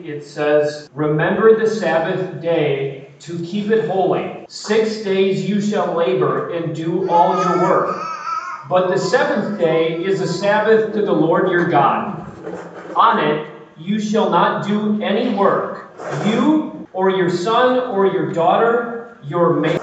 it says, "Remember the Sabbath day to keep it holy. 6 days you shall labor and do all your work. But the seventh day is a Sabbath to the Lord your God. On it you shall not do any work, you or your son or your daughter, your male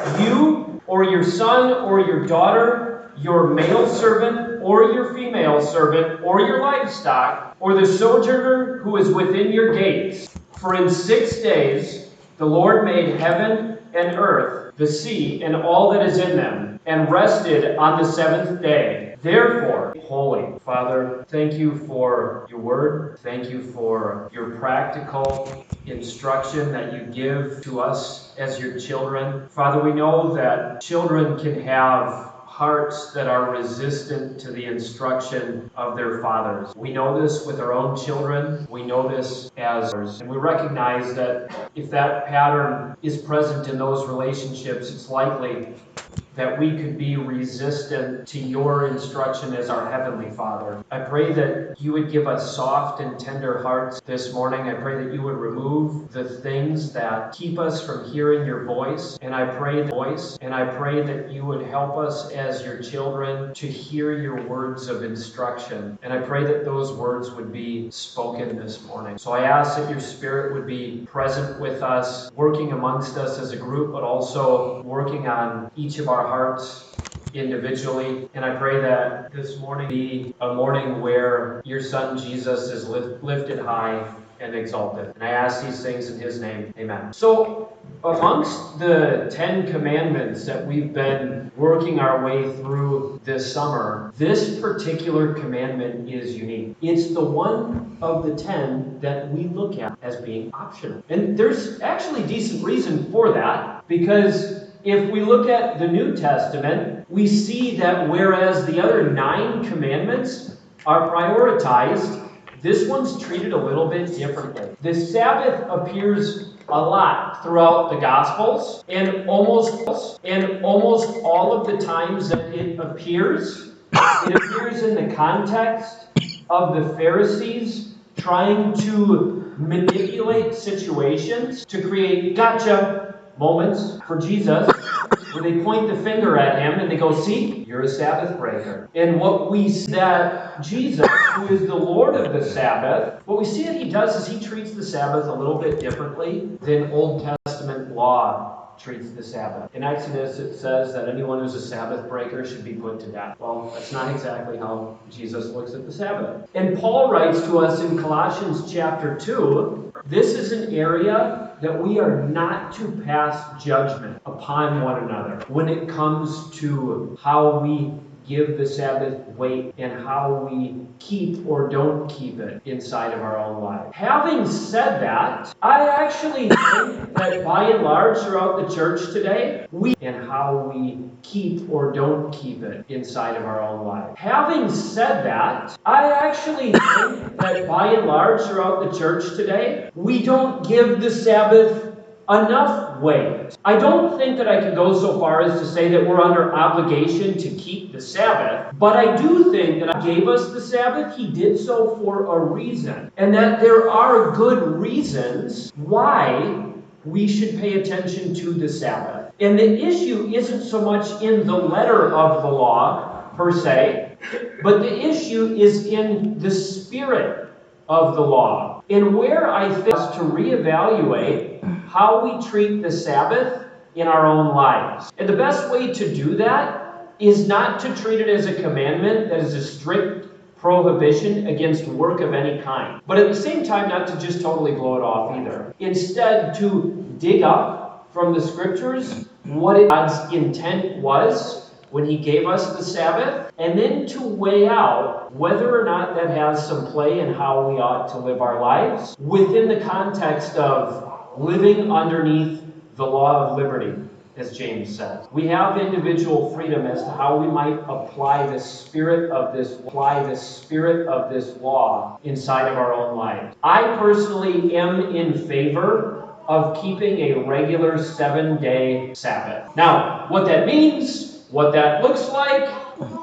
servant or your female servant or your livestock, or the sojourner who is within your gates. For in 6 days the Lord made heaven and earth, the sea, and all that is in them, and rested on the seventh day. Therefore, holy." Father, thank you for your word. Thank you for your practical instruction that you give to us as your children. Father, we know that children can have hearts that are resistant to the instruction of their fathers. We know this with our own children. We know this as ours. And we recognize that if that pattern is present in those relationships, it's likely that we could be resistant to your instruction as our Heavenly Father. I pray that you would give us soft and tender hearts this morning. I pray that you would remove the things that keep us from hearing your voice. And I pray that you would help us as your children to hear your words of instruction. And I pray that those words would be spoken this morning. So I ask that your Spirit would be present with us, working amongst us as a group, but also working on each of our hearts individually. And I pray that this morning be a morning where your Son Jesus is lifted high and exalted. And I ask these things in his name. Amen. So amongst the 10 commandments that we've been working our way through this summer, this particular commandment is unique. It's the one of the 10 that we look at as being optional. And there's actually decent reason for that, because if we look at the New Testament, we see that whereas the other 9 commandments are prioritized, this one's treated a little bit differently. The Sabbath appears a lot throughout the Gospels, and almost all of the times that it appears in the context of the Pharisees trying to manipulate situations to create gotcha moments for Jesus, where they point the finger at him and they go, "See, you're a Sabbath breaker." And what we see that Jesus, who is the Lord of the Sabbath, what we see that he does is he treats the Sabbath a little bit differently than Old Testament law treats the Sabbath. In Exodus, it says that anyone who's a Sabbath breaker should be put to death. Well, that's not exactly how Jesus looks at the Sabbath. And Paul writes to us in Colossians chapter 2, this is an area that we are not to pass judgment upon one another when it comes to how we give the Sabbath weight and how we keep or don't keep it inside of our own lives. Having said that, I actually think that by and large throughout the church today, how we keep or don't keep it inside of our own lives. Having said that, I actually think that by and large throughout the church today, we don't give the Sabbath enough weight. I don't think that I could go so far as to say that we're under obligation to keep the Sabbath, but I do think that God gave us the Sabbath. He did so for a reason, and that there are good reasons why we should pay attention to the Sabbath. And the issue isn't so much in the letter of the law, per se, but the issue is in the spirit of the law. And where I think us to reevaluate how we treat the Sabbath in our own lives. And the best way to do that is not to treat it as a commandment that is a strict prohibition against work of any kind. But at the same time, not to just totally blow it off either. Instead, to dig up from the scriptures what God's intent was when he gave us the Sabbath, and then to weigh out whether or not that has some play in how we ought to live our lives within the context of living underneath the law of liberty, as James says. We have individual freedom as to how we might apply the spirit of this law inside of our own lives. I personally am in favor of keeping a regular 7-day Sabbath. Now, what that means, what that looks like,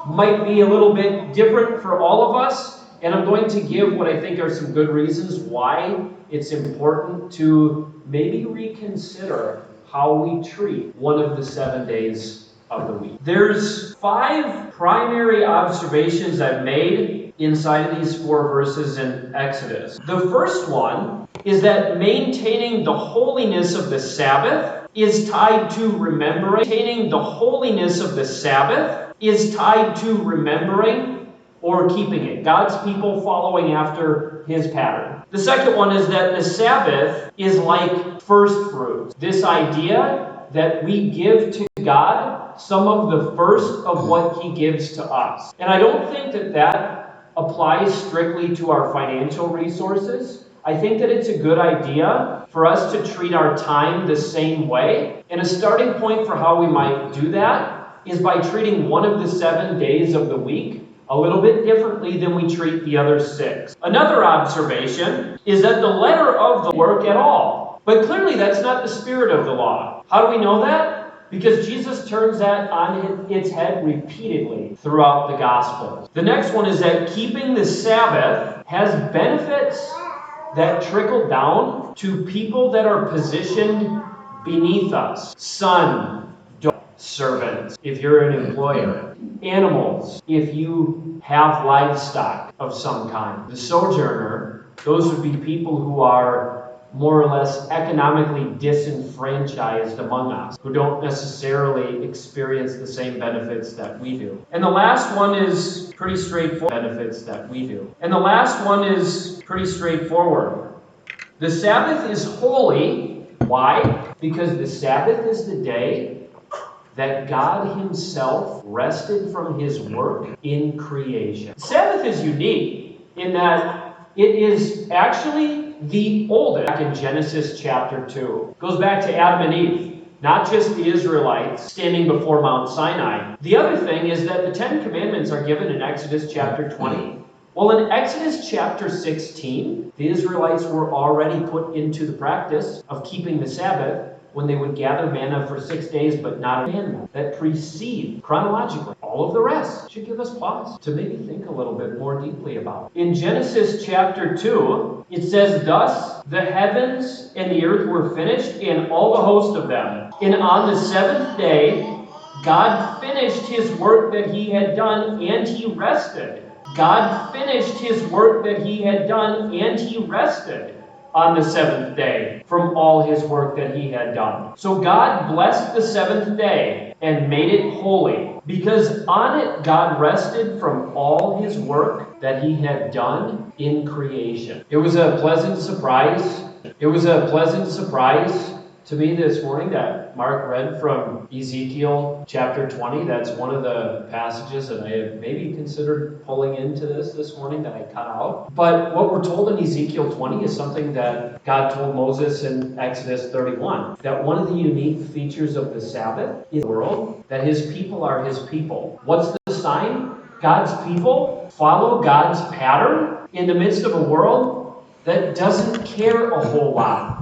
might be a little bit different for all of us. And I'm going to give what I think are some good reasons why it's important to maybe reconsider how we treat one of the 7 days of the week. There's 5 primary observations I've made inside of these 4 verses in Exodus. The first one is that maintaining the holiness of the Sabbath is tied to remembering. Maintaining the holiness of the Sabbath is tied to remembering or keeping it. God's people following after his pattern. The second one is that the Sabbath is like first fruits. This idea that we give to God some of the first of what he gives to us. And I don't think that that applies strictly to our financial resources. I think that it's a good idea for us to treat our time the same way. And a starting point for how we might do that is by treating one of the 7 days of the week a little bit differently than we treat the other 6. Another observation is that the letter of the work at all. But clearly that's not the spirit of the law. How do we know that? Because Jesus turns that on its head repeatedly throughout the Gospels. The next one is that keeping the Sabbath has benefits that trickle down to people that are positioned beneath us. Son, daughter, servants, if you're an employer. Animals, if you have livestock of some kind. The sojourner, those would be people who are more or less economically disenfranchised among us, who don't necessarily experience the same benefits that we do. And the last one is pretty straightforward. The Sabbath is holy. Why? Because the Sabbath is the day that God himself rested from his work in creation. The Sabbath is unique in that it is actually the oldest. Back in Genesis chapter 2. It goes back to Adam and Eve, not just the Israelites standing before Mount Sinai. The other thing is that the 10 Commandments are given in Exodus chapter 20. Well, in Exodus chapter 16, the Israelites were already put into the practice of keeping the Sabbath when they would gather manna for 6 days, but not a manna that precede chronologically all of the rest. Should give us pause to maybe think a little bit more deeply about. In Genesis chapter 2, it says, "Thus the heavens and the earth were finished, and all the host of them. And on the 7th day, God finished his work that he had done, and he rested." God finished his work that he had done, and he rested on the 7th day from all his work that he had done. So God blessed the 7th day and made it holy, because on it God rested from all his work that he had done in creation. It was a pleasant surprise. To me this morning that Mark read from Ezekiel chapter 20. That's one of the passages that I had maybe considered pulling into this morning that I cut out. But what we're told in Ezekiel 20 is something that God told Moses in Exodus 31. That one of the unique features of the Sabbath is the world, that his people are his people. What's the sign? God's people follow God's pattern in the midst of a world that doesn't care a whole lot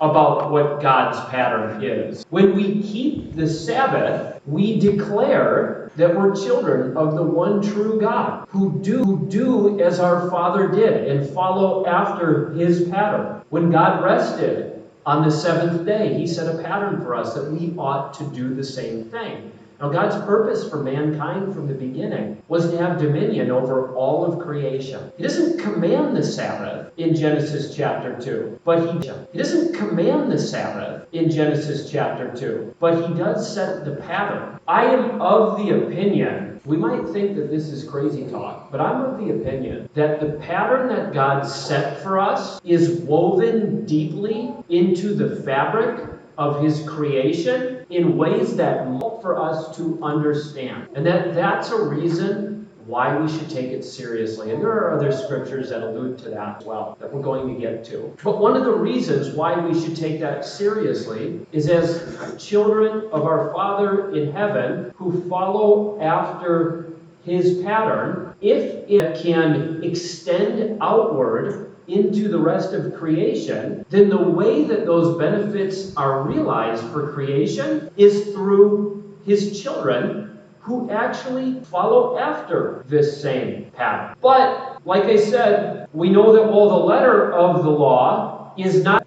about what God's pattern is. When we keep the Sabbath, we declare that we're children of the one true God, who do as our Father did and follow after his pattern. When God rested on the 7th day, he set a pattern for us that we ought to do the same thing. Now, God's purpose for mankind from the beginning was to have dominion over all of creation. He doesn't command the Sabbath in Genesis chapter 2, but he doesn't command the Sabbath in Genesis chapter 2, but he does set the pattern. I am of the opinion, we might think that this is crazy talk, but I'm of the opinion that the pattern that God set for us is woven deeply into the fabric of his creation in ways that help for us to understand. And that's a reason why we should take it seriously. And there are other scriptures that allude to that as well, that we're going to get to. But one of the reasons why we should take that seriously is as children of our Father in heaven who follow after his pattern, if it can extend outward into the rest of creation, then the way that those benefits are realized for creation is through his children who actually follow after this same pattern. But Like I said, we know that while the letter of the law is not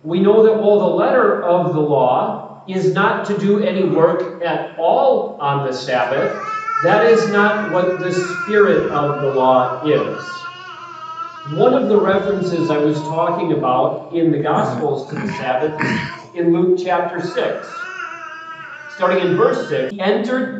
to do any work at all on the Sabbath, that is not what the spirit of the law is. One of the references I was talking about in the Gospels to the Sabbath is in Luke chapter 6. Starting in verse 6,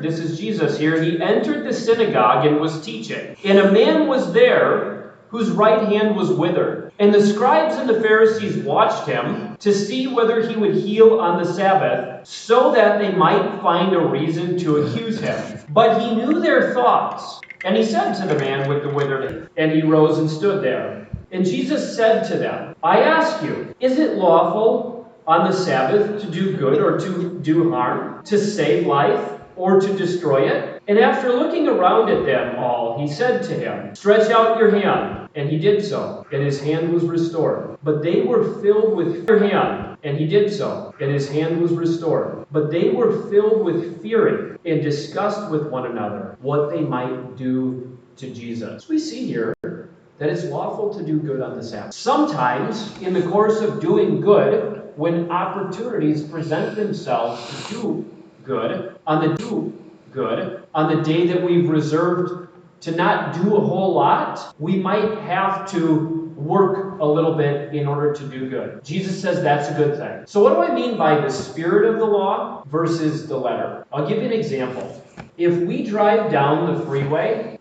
this is Jesus here, he entered the synagogue and was teaching. And a man was there whose right hand was withered. And the scribes and the Pharisees watched him to see whether he would heal on the Sabbath, so that they might find a reason to accuse him. But he knew their thoughts. And he said to the man with the withered hand, and he rose and stood there. And Jesus said to them, I ask you, is it lawful on the Sabbath to do good or to do harm, to save life or to destroy it? And after looking around at them all, he said to him, stretch out your hand. And he did so, and his hand was restored. But they were filled with fear. And he did so, and his hand was restored. But they were filled with fury and discussed with one another what they might do to Jesus. We see here that it's lawful to do good on the Sabbath. Sometimes, in the course of doing good, when opportunities present themselves to do good on the day that we've reserved to not do a whole lot, we might have to work a little bit in order to do good. Jesus says that's a good thing. So what do I mean by the spirit of the law versus the letter? I'll give you an example. If we drive down the freeway,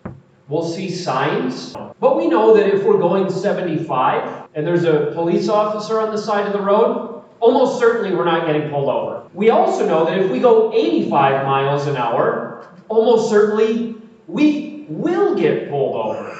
we'll see signs, but we know that if we're going 75 and there's a police officer on the side of the road, almost certainly we're not getting pulled over. We also know that if we go 85 miles an hour, almost certainly we will get pulled over.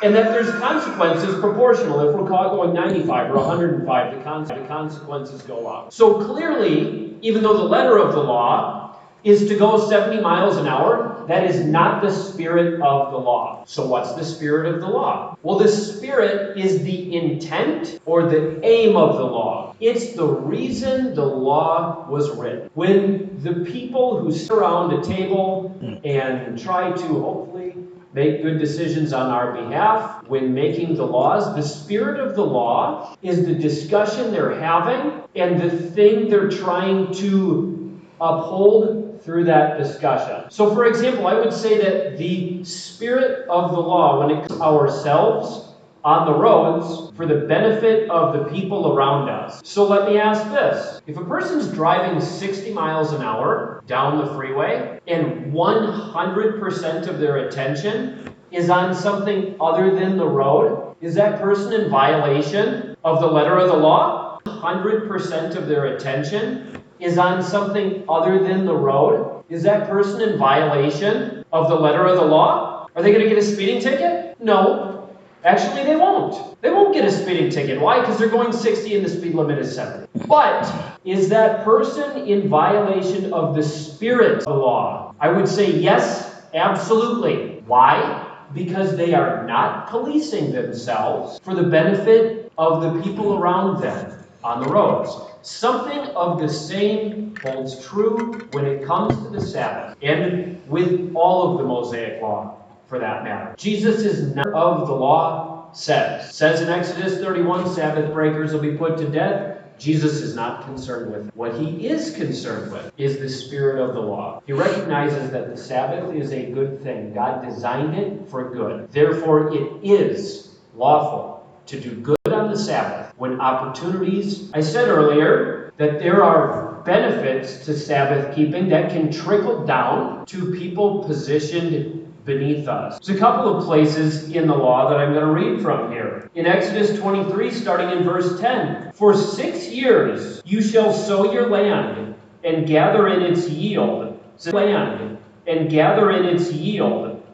And that there's consequences proportional. If we're caught going 95 or 105, the consequences go up. So clearly, even though the letter of the law is to go 70 miles an hour, that is not the spirit of the law. So what's the spirit of the law? Well, the spirit is the intent or the aim of the law. It's the reason the law was written. When the people who sit around a table and try to hopefully make good decisions on our behalf, when making the laws, the spirit of the law is the discussion they're having and the thing they're trying to uphold through that discussion. So for example, I would say that the spirit of the law, when it comes to ourselves on the roads for the benefit of the people around us. So let me ask this. If a person's driving 60 miles an hour down the freeway and 100% of their attention is on something other than the road, is that person in violation of the letter of the law? 100% of their attention is on something other than the road, is that person in violation of the letter of the law? Are they going to get a speeding ticket? No. Actually, they won't. They won't get a speeding ticket. Why? Because they're going 60 and the speed limit is 70. But is that person in violation of the spirit of the law? I would say yes, absolutely. Why? Because they are not policing themselves for the benefit of the people around them on the roads. Something of the same holds true when it comes to the Sabbath and with all of the Mosaic law, for that matter. Jesus is not of the law says in Exodus 31, Sabbath breakers will be put to death. Jesus is not concerned with it. What he is concerned with is the spirit of the law. He recognizes that the Sabbath is a good thing. God designed it for good. Therefore, it is lawful to do good on the Sabbath when opportunities. I said earlier that there are benefits to Sabbath keeping that can trickle down to people positioned beneath us. There's a couple of places in the law that I'm going to read from here. In Exodus 23, starting in verse 10, for 6 years you shall sow your land and gather in its yield.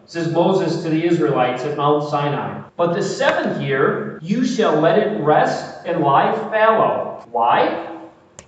Says Moses to the Israelites at Mount Sinai. But the 7th year you shall let it rest and lie fallow. Why?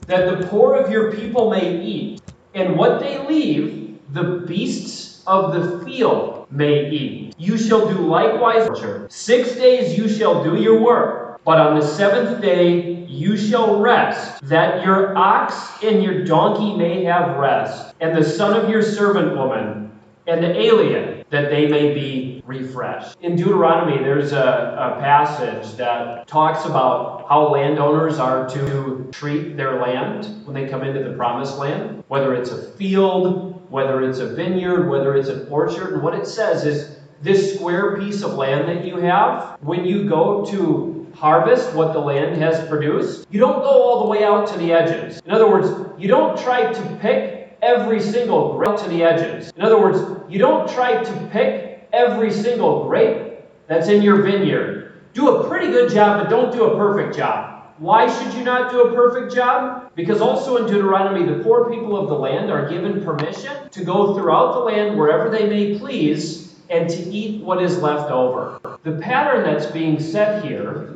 That the poor of your people may eat, and what they leave, the beasts of the field may eat. You shall do likewise. 6 days you shall do your work, but on the 7th day you shall rest, that your ox and your donkey may have rest, and the son of your servant woman, and the alien, that they may be refreshed. In Deuteronomy, there's a passage that talks about how landowners are to treat their land when they come into the promised land, whether it's a field, whether it's a vineyard, whether it's an orchard. And what it says is, this square piece of land that you have, when you go to harvest what the land has produced, you don't go all the way out to the edges. In other words, you don't try to pick every single grape to the edges. In other words, you don't try to pick every single grape that's in your vineyard. Do a pretty good job, but don't do a perfect job. Why should you not do a perfect job? Because also in Deuteronomy, the poor people of the land are given permission to go throughout the land wherever they may please and to eat what is left over. The pattern that's being set here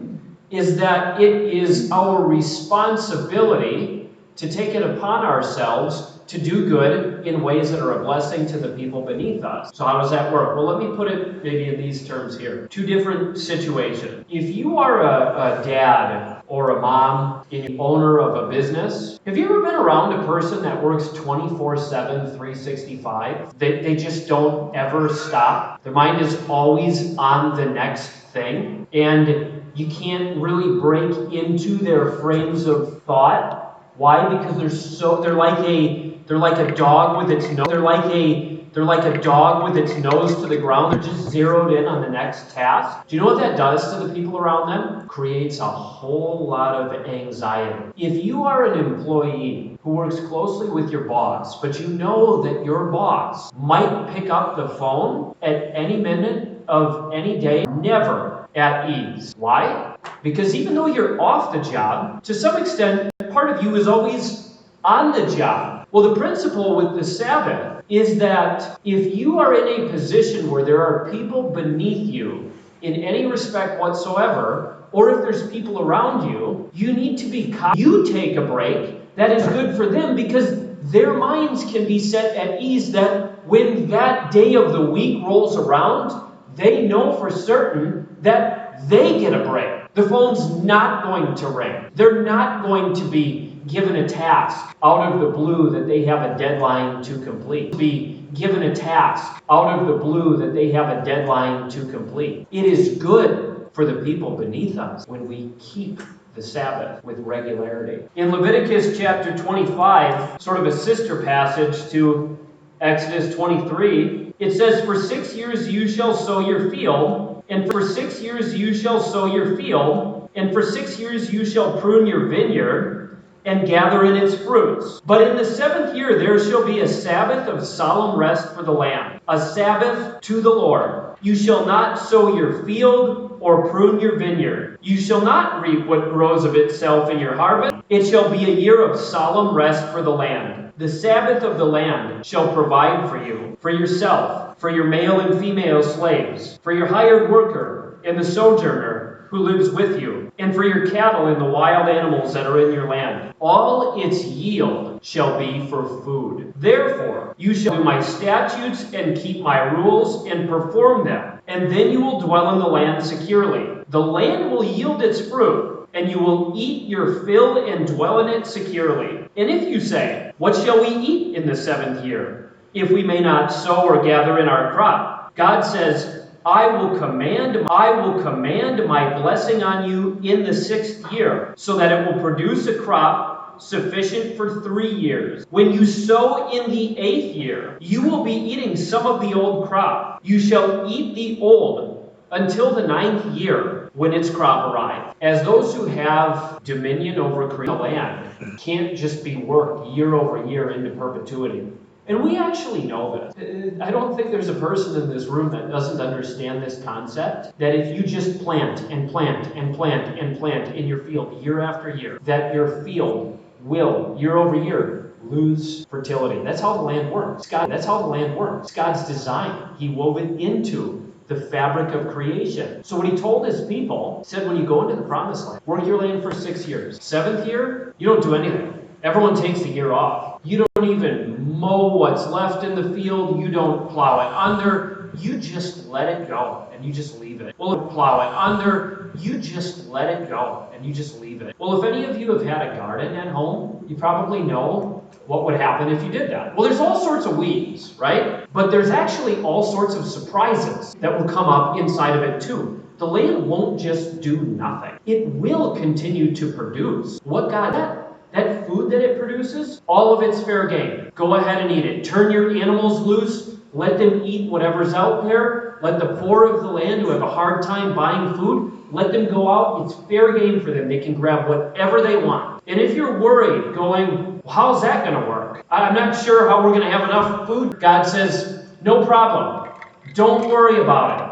is that it is our responsibility to take it upon ourselves to do good in ways that are a blessing to the people beneath us. So how does that work? Well, let me put it maybe in these terms here. Two different situations. If you are a dad or a mom and the owner of a business, have you ever been around a person that works 24/7, 365? They just don't ever stop. Their mind is always on the next thing. And you can't really break into their frames of thought. Why? Because they're like a dog with its nose. They're like a dog with its nose to the ground. They're just zeroed in on the next task. Do you know what that does to the people around them? Creates a whole lot of anxiety. If you are an employee who works closely with your boss, but you know that your boss might pick up the phone at any minute of any day, never at ease. Why? Because even though you're off the job, to some extent, part of you is always on the job. Well, the principle with the Sabbath is that if you are in a position where there are people beneath you in any respect whatsoever, or if there's people around you, you need to be you take a break that is good for them, because their minds can be set at ease that when that day of the week rolls around, they know for certain that they get a break. The phone's not going to ring. They're not going to be given a task out of the blue that they have a deadline to complete. Be given a task out of the blue that they have a deadline to complete. It is good for the people beneath us when we keep the Sabbath with regularity. In Leviticus chapter 25, sort of a sister passage to Exodus 23, it says, "For 6 years you shall sow your field, and for 6 years you shall sow your field, and for 6 years you shall prune your vineyard, and gather in its fruits. But in the 7th year there shall be a Sabbath of solemn rest for the land, a Sabbath to the Lord. You shall not sow your field or prune your vineyard. You shall not reap what grows of itself in your harvest. It shall be a year of solemn rest for the land. The Sabbath of the land shall provide for you, for yourself, for your male and female slaves, for your hired worker and the sojourner who lives with you, and for your cattle and the wild animals that are in your land. All its yield shall be for food. Therefore, you shall do my statutes and keep my rules and perform them, and then you will dwell in the land securely. The land will yield its fruit, and you will eat your fill and dwell in it securely. And if you say, what shall we eat in the 7th year, if we may not sow or gather in our crop? God says, I will command my blessing on you in the 6th year, so that it will produce a crop sufficient for 3 years. When you sow in the 8th year, you will be eating some of the old crop. You shall eat the old until the 9th year, when its crop arrives. As those who have dominion over the land can't just be worked year over year into perpetuity. And we actually know this. I don't think there's a person in this room that doesn't understand this concept, that if you just plant and plant and plant and plant in your field year after year, that your field will, year over year, lose fertility. That's how the land works. That's how the land works. God's design. He wove it into the fabric of creation. So when he told his people, he said, when you go into the promised land, work your land for 6 years. 7th year, you don't do anything. Everyone takes the year off. You don't even mow what's left in the field. You don't plow it under. you just let it go and you just leave it. Well, plow it. Under, you just let it go and you just leave it. Well, if any of you have had a garden at home, you probably know what would happen if you did that. Well, there's all sorts of weeds, right? But there's actually all sorts of surprises that will come up inside of it too. The land won't just do nothing. It will continue to produce. What God, that food that it produces, all of it's fair game. Go ahead and eat it. Turn your animals loose. Let them eat whatever's out there. Let the poor of the land who have a hard time buying food, let them go out. It's fair game for them. They can grab whatever they want. And if you're worried, going, well, how's that going to work? I'm not sure how we're going to have enough food. God says, no problem. Don't worry about it.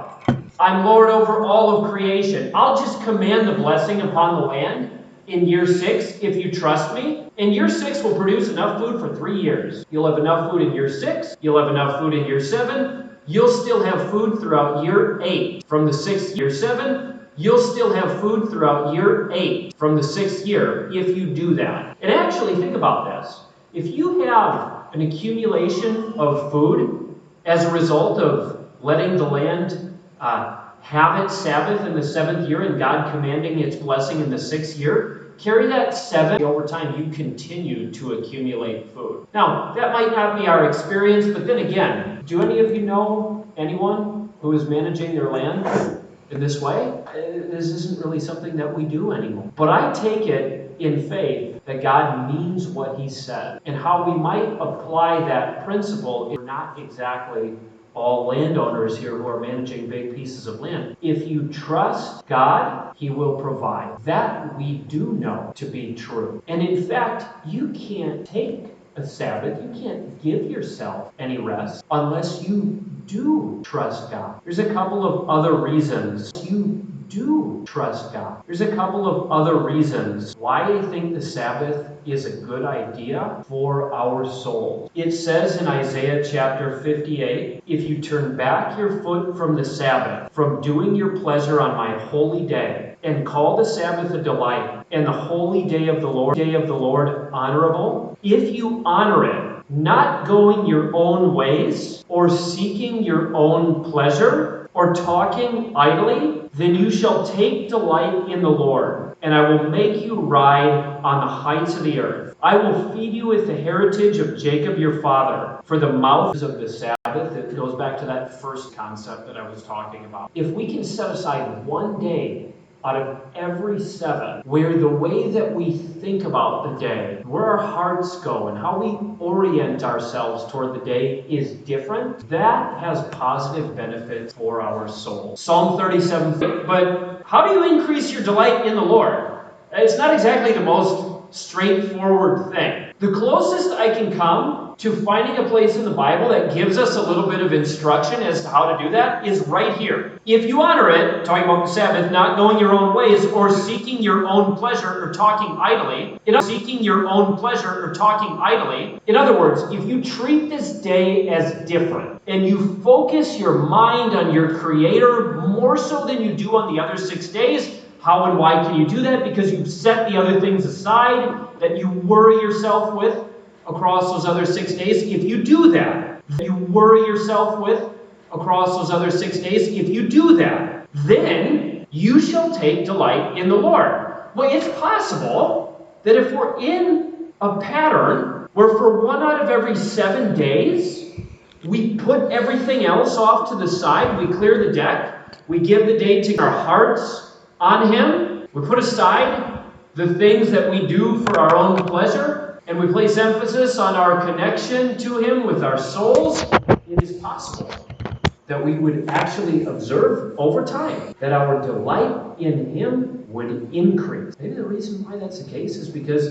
I'm Lord over all of creation. I'll just command the blessing upon the land in year 6 if you trust me. And year 6 will produce enough food for 3 years. You'll have enough food in year 6. You'll have enough food in year 7. You'll still have food throughout year 8. From the 6th year 7, you'll still have food throughout year 8. From the 6th year, if you do that. And actually, think about this. If you have an accumulation of food as a result of letting the land have its Sabbath in the 7th year and God commanding its blessing in the 6th year, carry that 7 over time, you continue to accumulate food. Now, that might not be our experience, but then again, do any of you know anyone who is managing their land in this way? This isn't really something that we do anymore. But I take it in faith that God means what He said, and how we might apply that principle is not exactly all landowners here who are managing big pieces of land. If you trust God, He will provide. That we do know to be true. And in fact, you can't take a Sabbath, you can't give yourself any rest unless you do trust God. There's a couple of other reasons you do trust God. There's a couple of other reasons why I think the Sabbath is a good idea for our souls. It says in Isaiah chapter 58, if you turn back your foot from the Sabbath, from doing your pleasure on my holy day, and call the Sabbath a delight, and the holy day of the Lord honorable, if you honor it, not going your own ways, or seeking your own pleasure, or talking idly, then you shall take delight in the Lord, and I will make you ride on the heights of the earth. I will feed you with the heritage of Jacob your father, for the mouth of the Sabbath. It goes back to that first concept that I was talking about. If we can set aside one day out of every 7, where the way that we think about the day, where our hearts go, and how we orient ourselves toward the day is different, that has positive benefits for our soul. Psalm 37, but how do you increase your delight in the Lord? It's not exactly the most straightforward thing. The closest I can come to finding a place in the Bible that gives us a little bit of instruction as to how to do that is right here. If you honor it, talking about the Sabbath, not going your own ways, or seeking your own pleasure, or talking idly, in other words, if you treat this day as different, and you focus your mind on your Creator more so than you do on the other 6 days, how and why can you do that? Because you've set the other things aside that you worry yourself with across those other 6 days. If you do that, then you shall take delight in the Lord. Well, it's possible that if we're in a pattern where for 1 out of every 7 days, we put everything else off to the side, we clear the deck, we give the day to our hearts on Him, we put aside the things that we do for our own pleasure, and we place emphasis on our connection to Him with our souls, it is possible that we would actually observe over time that our delight in Him would increase. Maybe the reason why that's the case is because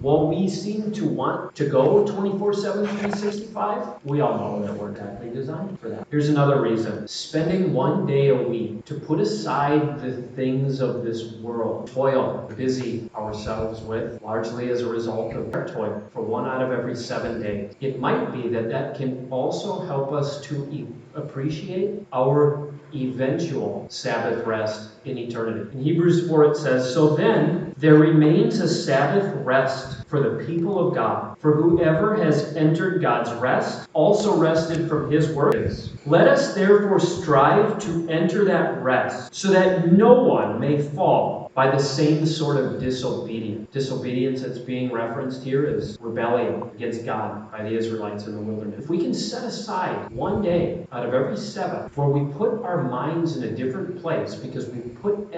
while we seem to want to go 24/7, 365, we all know that we're exactly designed for that. Here's another reason. Spending 1 day a week to put aside the things of this world, toil, busy ourselves with, largely as a result of our toil, for 1 out of every 7 days. It might be that can also help us to appreciate our eventual Sabbath rest in eternity. In Hebrews 4 it says, "So then there remains a Sabbath rest for the people of God. For whoever has entered God's rest also rested from his works. Let us therefore strive to enter that rest, so that no one may fall by the same sort of disobedience." Disobedience that's being referenced here is rebellion against God by the Israelites in the wilderness. If we can set aside one day out of every Sabbath where we put our minds in a different place because we put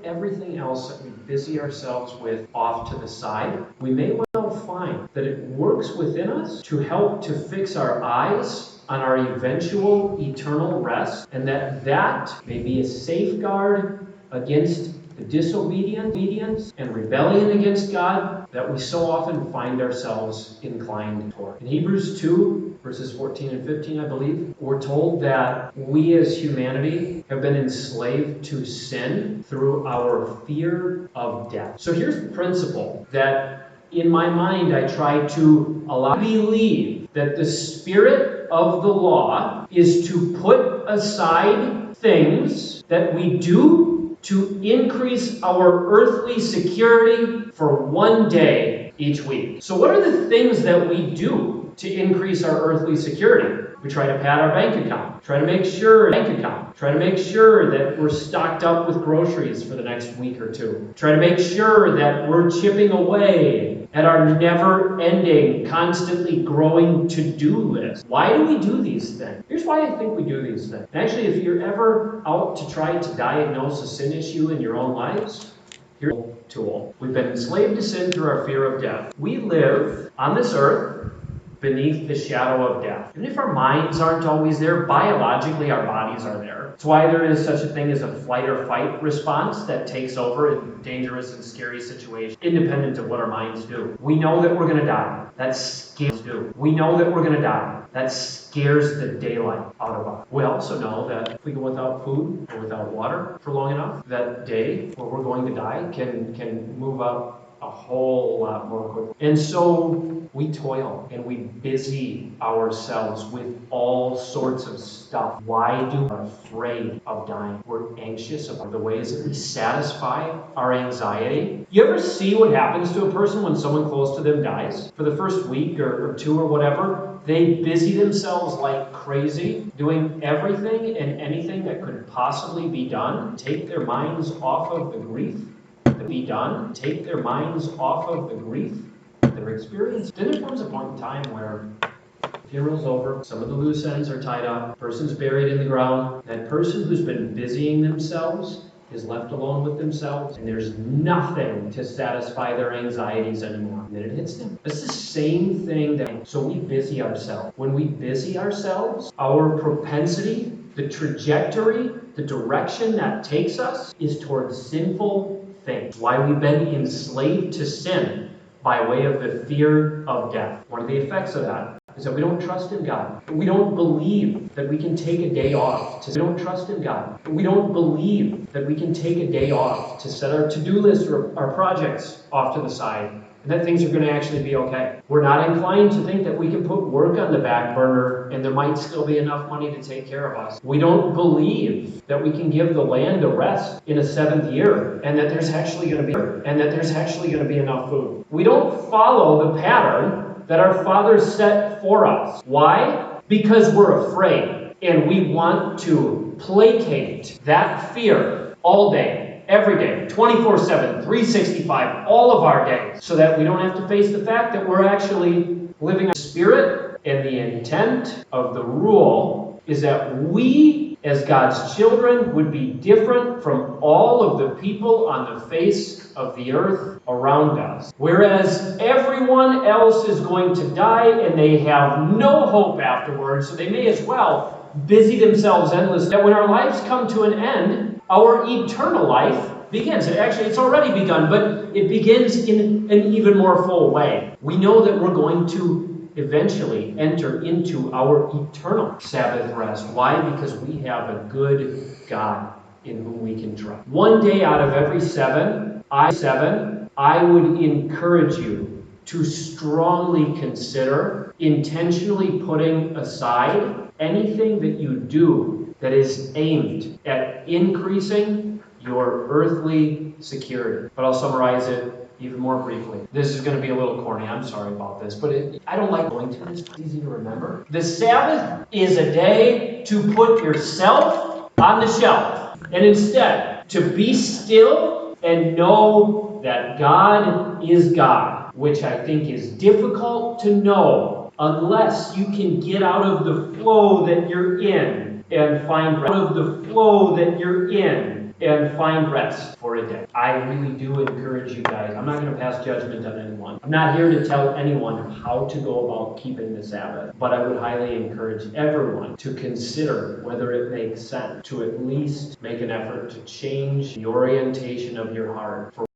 everything else that we busy ourselves with off to the side, we may well find that it works within us to help to fix our eyes on our eventual eternal rest, and that may be a safeguard against the disobedience and rebellion against God that we so often find ourselves inclined toward. In Hebrews 2, verses 14 and 15, I believe, we're told that we as humanity have been enslaved to sin through our fear of death. So here's the principle that in my mind I try to allow to believe that the spirit of the law is to put aside things that we do to increase our earthly security for one day each week. So what are the things that we do to increase our earthly security? We try to pad our bank account. Try to make sure that we're stocked up with groceries for the next week or two. Try to make sure that we're chipping away at our never-ending, constantly growing to-do list. Why do we do these things? Here's why I think we do these things. Actually, if you're ever out to try to diagnose a sin issue in your own lives, here's a tool. We've been enslaved to sin through our fear of death. We live on this earth beneath the shadow of death. Even if our minds aren't always there, biologically our bodies are there. That's why there is such a thing as a flight or fight response that takes over in dangerous and scary situations, independent of what our minds do. We know that we're going to die. That scares That scares the daylight out of us. We also know that if we go without food or without water for long enough, that day where we're going to die can move up a whole lot more quickly. And so we toil and we busy ourselves with all sorts of stuff. Why do we afraid of dying? We're anxious about the ways that we satisfy our anxiety. You ever see what happens to a person when someone close to them dies? For the first week or two or whatever, they busy themselves like crazy, doing everything and anything that could possibly be done, take their minds off of the grief they're experiencing. Then there comes a point in time where the funeral's over, some of the loose ends are tied up, person's buried in the ground. That person who's been busying themselves is left alone with themselves, and there's nothing to satisfy their anxieties anymore. And then it hits them. It's the same thing so we busy ourselves. When we busy ourselves, our propensity, the trajectory, the direction that takes us is towards sinful things. Why we've been enslaved to sin by way of the fear of death. One of the effects of that is that we don't trust in God. We don't believe that we can take a day off to set our to-do list or our projects off to the side, and that things are going to actually be okay. We're not inclined to think that we can put work on the back burner and there might still be enough money to take care of us. We don't believe that we can give the land a rest in a 7th year and that there's actually going to be enough food. We don't follow the pattern that our fathers set for us. Why? Because we're afraid and we want to placate that fear all day, every day, 24/7, 365, all of our days, so that we don't have to face the fact that we're actually living in spirit. And the intent of the rule is that we, as God's children, would be different from all of the people on the face of the earth around us. Whereas everyone else is going to die and they have no hope afterwards, so they may as well busy themselves endlessly. That when our lives come to an end, our eternal life begins. Actually, it's already begun, but it begins in an even more full way. We know that we're going to eventually enter into our eternal Sabbath rest. Why? Because we have a good God in whom we can trust. One day out of every seven, I would encourage you to strongly consider intentionally putting aside anything that you do that is aimed at increasing your earthly security. But I'll summarize it even more briefly. This is going to be a little corny. I'm sorry about this, but I don't like going to this. It's easy to remember. The Sabbath is a day to put yourself on the shelf, and instead to be still and know that God is God, which I think is difficult to know unless you can get out of the flow that you're in and find rest for a day. I really do encourage you guys. I'm not going to pass judgment on anyone. I'm not here to tell anyone how to go about keeping the Sabbath, but I would highly encourage everyone to consider whether it makes sense to at least make an effort to change the orientation of your heart for